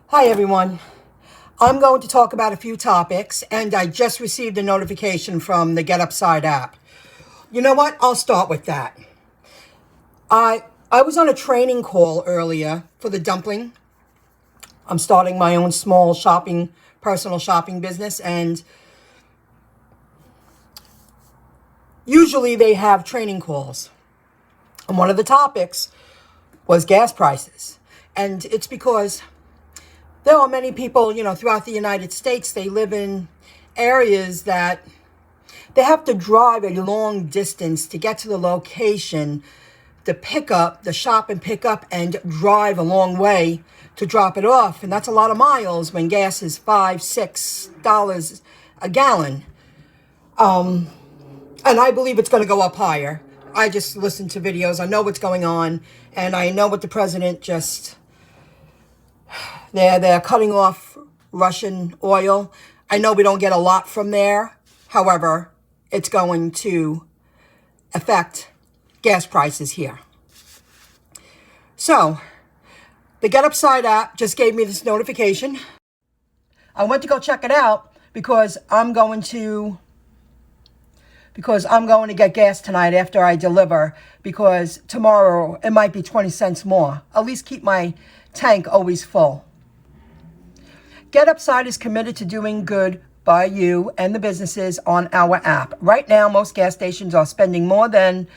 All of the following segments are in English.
Hi everyone. I'm going to talk about a few topics, and I just received a notification from the GetUpside app. You know what? I'll start with that. I was on a training call earlier for the dumpling. I'm starting my own small personal shopping business, and usually they have training calls. And one of the topics was gas prices. And it's because there are many people, throughout the United States, they live in areas that they have to drive a long distance to get to the location to shop and pick up, and drive a long way to drop it off. And that's a lot of miles when gas is $5, $6 a gallon. And I believe it's going to go up higher. I just listen to videos. I know what's going on, and I know what the president they're cutting off Russian oil. I know we don't get a lot from there. However, it's going to affect gas prices here. So, the GetUpside app just gave me this notification. I went to go check it out because I'm going to get gas tonight after I deliver, because tomorrow it might be 20 cents more. At least keep my tank always full. GetUpside is committed to doing good by you and the businesses on our app. Right now, most gas stations are spending more than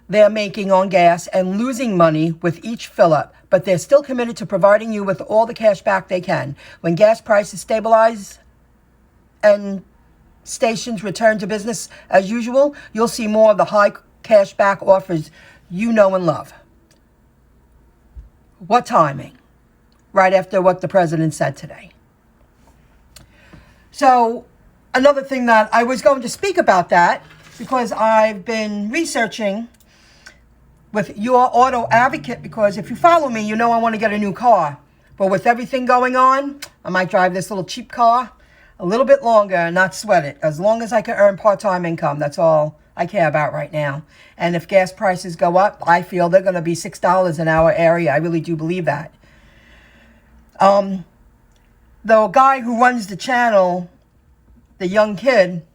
they're making on gas and losing money with each fill-up, but they're still committed to providing you with all the cash back they can. When gas prices stabilize and stations return to business as usual, you'll see more of the high cash back offers you know and love. What timing? Right after what the president said today. So another thing that I was going to speak about that, because I've been researching with your auto advocate, because if you follow me, you know I want to get a new car. But with everything going on, I might drive this little cheap car a little bit longer and not sweat it. As long as I can earn part-time income, that's all I care about right now. And if gas prices go up, I feel they're going to be $6 in our area. I really do believe that. The guy who runs the channel, the young kid,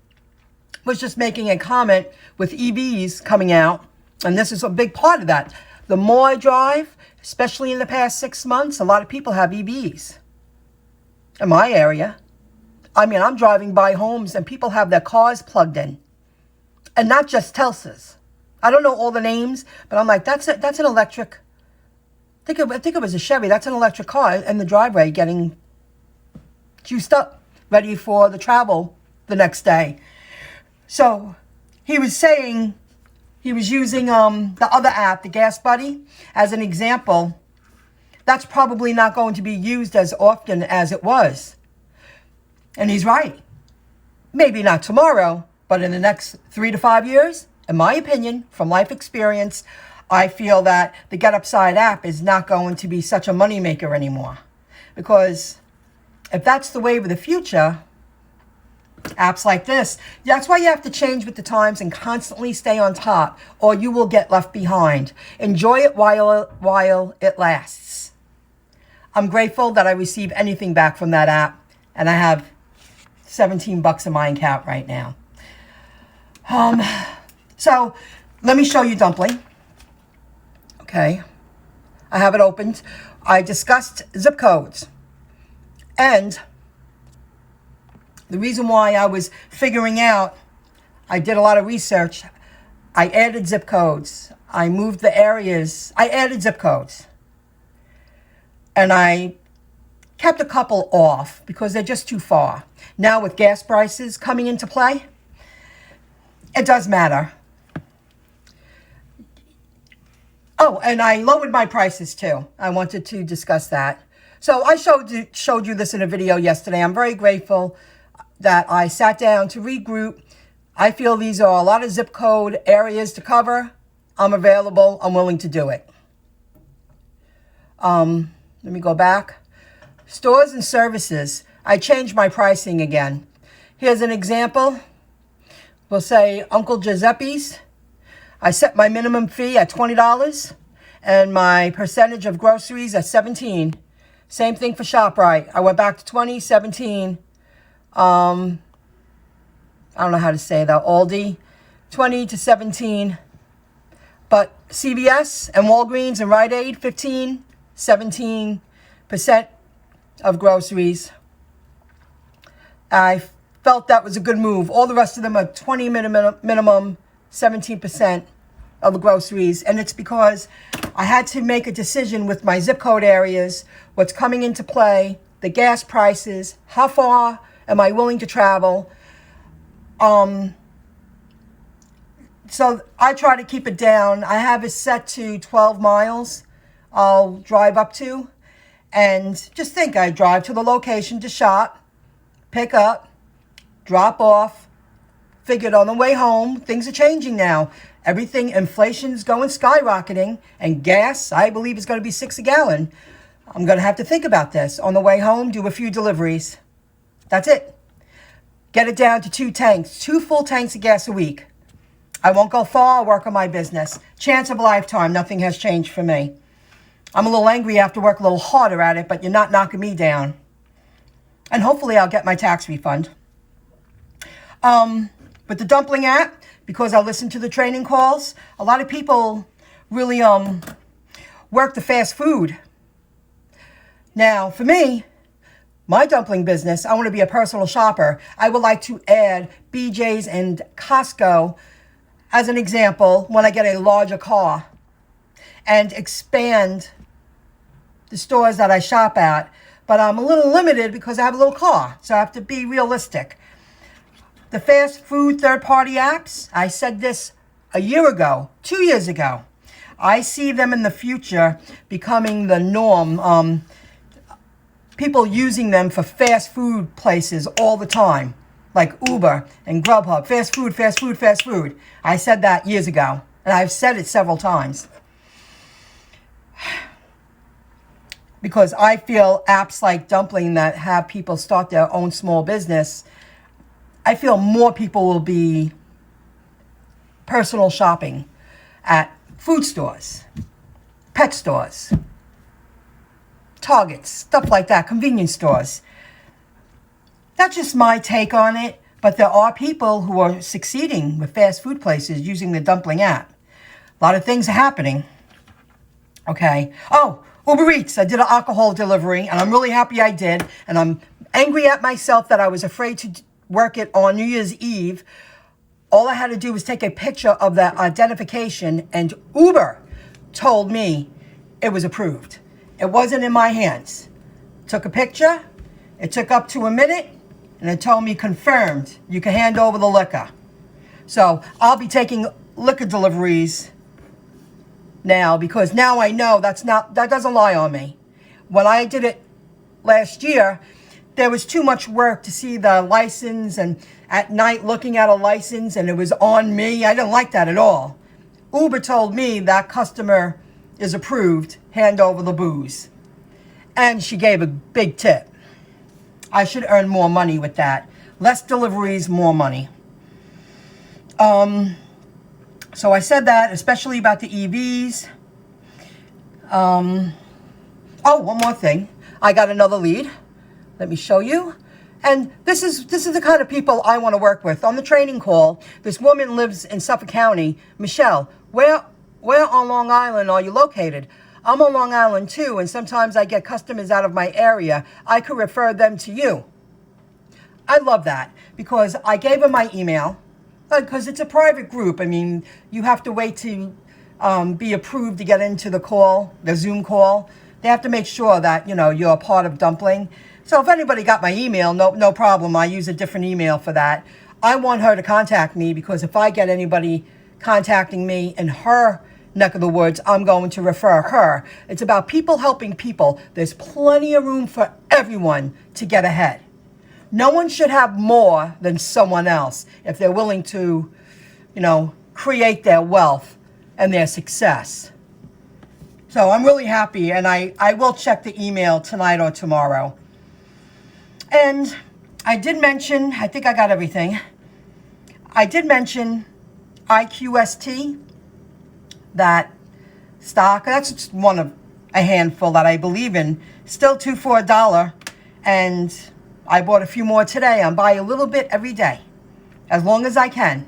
was just making a comment with EVs coming out. And this is a big part of that. The more I drive, especially in the past 6 months, a lot of people have EVs in my area. I mean, I'm driving by homes and people have their cars plugged in. And not just Teslas. I don't know all the names, but I'm like, that's an electric. I think it was a Chevy. That's an electric car in the driveway getting juiced up, ready for the travel the next day. So he was saying, he was using the other app, the Gas Buddy, as an example. That's probably not going to be used as often as it was. And he's right. Maybe not tomorrow, but in the next 3 to 5 years, in my opinion, from life experience, I feel that the GetUpside app is not going to be such a moneymaker anymore. Because if that's the wave of the future, apps like this, that's why you have to change with the times and constantly stay on top, or you will get left behind. Enjoy it while it lasts. I'm grateful that I receive anything back from that app, and I have $17 in my account right now. So let me show you Dumpling. Okay, I have it opened. I discussed zip codes, and the reason why I was figuring out, I did a lot of research. I added zip codes. I moved the areas. I added zip codes, and I kept a couple off because they're just too far. Now with gas prices coming into play, it does matter. Oh, and I lowered my prices too. I wanted to discuss that. So I showed you this in a video yesterday. I'm very grateful that I sat down to regroup. I feel these are a lot of zip code areas to cover. I'm available. I'm willing to do it. Let me go back. Stores and services. I changed my pricing again. Here's an example. We'll say Uncle Giuseppe's. I set my minimum fee at $20 and my percentage of groceries at 17. Same thing for ShopRite. I went back to 2017. I don't know how to say that. Aldi, 20 to 17. But CVS and Walgreens and Rite Aid, 15, 17% of groceries. I felt that was a good move. All the rest of them are 20 minimum, 17% of the groceries. And it's because I had to make a decision with my zip code areas, what's coming into play, the gas prices, how far am I willing to travel. So I try to keep it down. I have it set to 12 miles I'll drive up to. And just think, I drive to the location to shop, pick up, drop off. Figured on the way home, things are changing now. Everything, inflation's going skyrocketing. And gas, I believe, is going to be $6 a gallon. I'm going to have to think about this. On the way home, do a few deliveries. That's it. Get it down to 2 tanks, 2 full tanks of gas a week. I won't go far, I'll work on my business. Chance of a lifetime, nothing has changed for me. I'm a little angry, I have to work a little harder at it, but you're not knocking me down. And hopefully I'll get my tax refund. With the dumpling app, because I listen to the training calls, a lot of people really work the fast food. Now, for me, my dumpling business, I want to be a personal shopper. I would like to add BJ's and Costco as an example when I get a larger car and expand the stores that I shop at. But I'm a little limited because I have a little car, so I have to be realistic. The fast food third-party apps, I said this a year ago, 2 years ago. I see them in the future becoming the norm. People using them for fast food places all the time, like Uber and Grubhub. Fast food, fast food, fast food. I said that years ago, and I've said it several times. Because I feel apps like Dumpling that have people start their own small business, I feel more people will be personal shopping at food stores, pet stores, Targets, stuff like that, convenience stores. That's just my take on it, but there are people who are succeeding with fast food places using the Dumpling app. A lot of things are happening. Okay. Oh, UberEats. I did an alcohol delivery, and I'm really happy I did. And I'm angry at myself that I was afraid to work it on New Year's Eve. All I had to do was take a picture of the identification, and Uber told me it was approved. It wasn't in my hands. Took a picture. It took up to a minute, and it told me confirmed. You can hand over the liquor. So I'll be taking liquor deliveries now, because now I know that doesn't lie on me. When I did it last year, there was too much work to see the license, and at night looking at a license, and it was on me. I didn't like that at all. Uber told me that customer is approved, hand over the booze. And she gave a big tip. I should earn more money with that. Less deliveries, more money. So I said that, especially about the EVs. Oh, one more thing. I got another lead. Let me show you. And this is the kind of people I want to work with. On the training call, this woman lives in Suffolk County. Michelle, where on Long Island are you located? I'm on Long Island too, and sometimes I get customers out of my area. I could refer them to you. I love that, because I gave her my email, because it's a private group. I mean, you have to wait to be approved to get into the call, the Zoom call. They have to make sure that, you're a part of Dumpling. So if anybody got my email, no problem. I use a different email for that. I want her to contact me, because if I get anybody contacting me in her neck of the woods, I'm going to refer her. It's about people helping people. There's plenty of room for everyone to get ahead. No one should have more than someone else if they're willing to, create their wealth and their success. So I'm really happy, and I will check the email tonight or tomorrow. And I did mention, I think I got everything. I did mention IQST, that stock. That's just one of a handful that I believe in. Still 2 for $1. And I bought a few more today. I'm buying a little bit every day, as long as I can.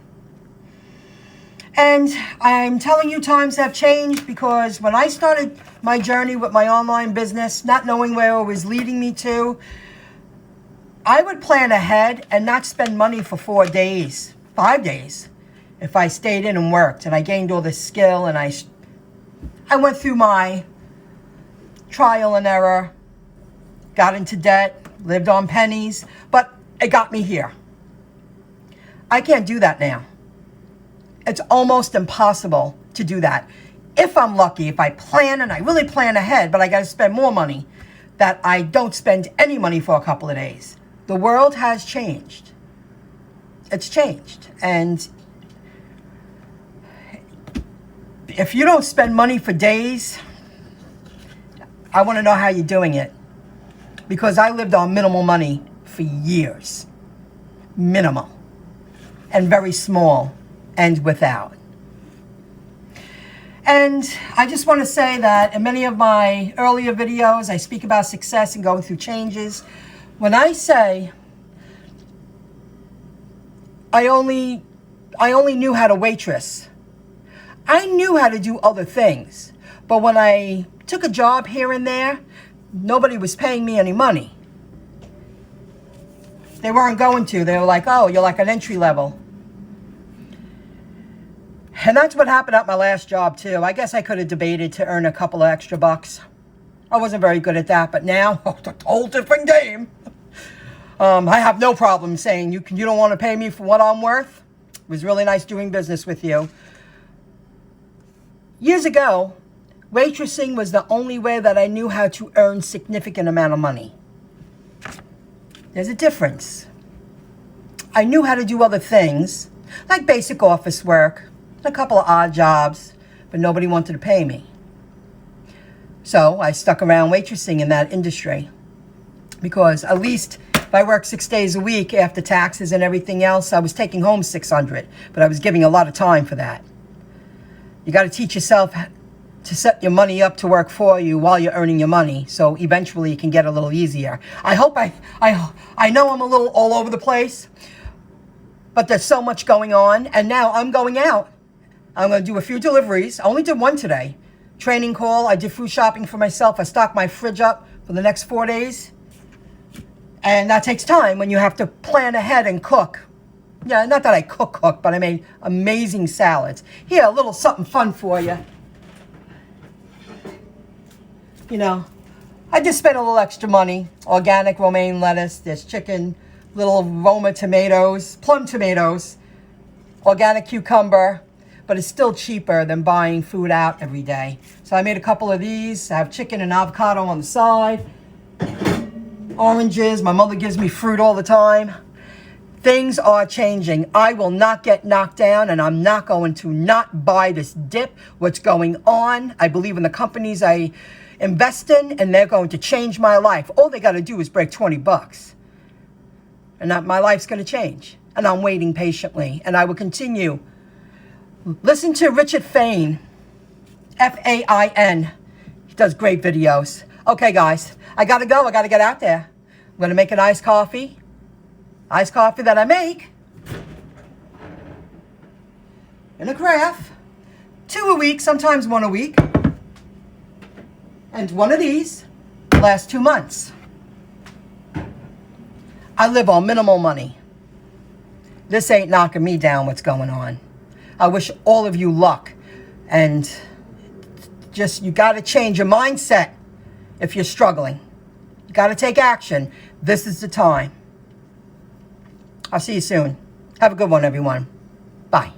And I'm telling you, times have changed, because when I started my journey with my online business, not knowing where it was leading me to, I would plan ahead and not spend money for 4 days, 5 days, if I stayed in and worked. And I gained all this skill, and I went through my trial and error, got into debt, lived on pennies, but it got me here. I can't do that now. It's almost impossible to do that. If I'm lucky, if I plan, and I really plan ahead, but I got to spend more money, that I don't spend any money for a couple of days. The world has changed. It's changed. And if you don't spend money for days, I want to know how you're doing it. Because I lived on minimal money for years. Minimal. And very small. And without. And I just want to say that in many of my earlier videos, I speak about success and going through changes. When I say I only knew how to waitress, I knew how to do other things. But when I took a job here and there, nobody was paying me any money. They weren't going to. They were like, oh, you're like an entry level. And that's what happened at my last job, too. I guess I could have debated to earn a couple of extra bucks. I wasn't very good at that, but now, it's a whole different game. I have no problem saying, you don't want to pay me for what I'm worth? It was really nice doing business with you. Years ago, waitressing was the only way that I knew how to earn significant amount of money. There's a difference. I knew how to do other things, like basic office work, a couple of odd jobs, but nobody wanted to pay me. So I stuck around waitressing in that industry, because at least if I worked 6 days a week after taxes and everything else, I was taking home $600, but I was giving a lot of time for that. You got to teach yourself to set your money up to work for you while you're earning your money, so eventually it can get a little easier. I hope I know I'm a little all over the place, but there's so much going on, and now I'm going out. I'm going to do a few deliveries. I only did one today. Training call. I did food shopping for myself. I stocked my fridge up for the next 4 days. And that takes time when you have to plan ahead and cook. Yeah, not that I cook, but I made amazing salads. Here, a little something fun for you. You know, I just spent a little extra money. Organic romaine lettuce. There's chicken. Little Roma tomatoes. Plum tomatoes. Organic cucumber. But it's still cheaper than buying food out every day. So I made a couple of these. I have chicken and avocado on the side. Oranges. My mother gives me fruit all the time. Things are changing. I will not get knocked down, and I'm not going to not buy this dip. What's going on? I believe in the companies I invest in, and they're going to change my life. All they got to do is break 20 bucks. And my life's going to change. And I'm waiting patiently. And I will continue. Listen to Richard Fain, F-A-I-N. He does great videos. Okay, guys, I got to go. I got to get out there. I'm going to make an iced coffee. Iced coffee that I make in a carafe. 2 a week, sometimes 1 a week. And one of these lasts 2 months. I live on minimal money. This ain't knocking me down what's going on. I wish all of you luck, and just, you got to change your mindset if you're struggling. You got to take action. This is the time. I'll see you soon. Have a good one, everyone. Bye.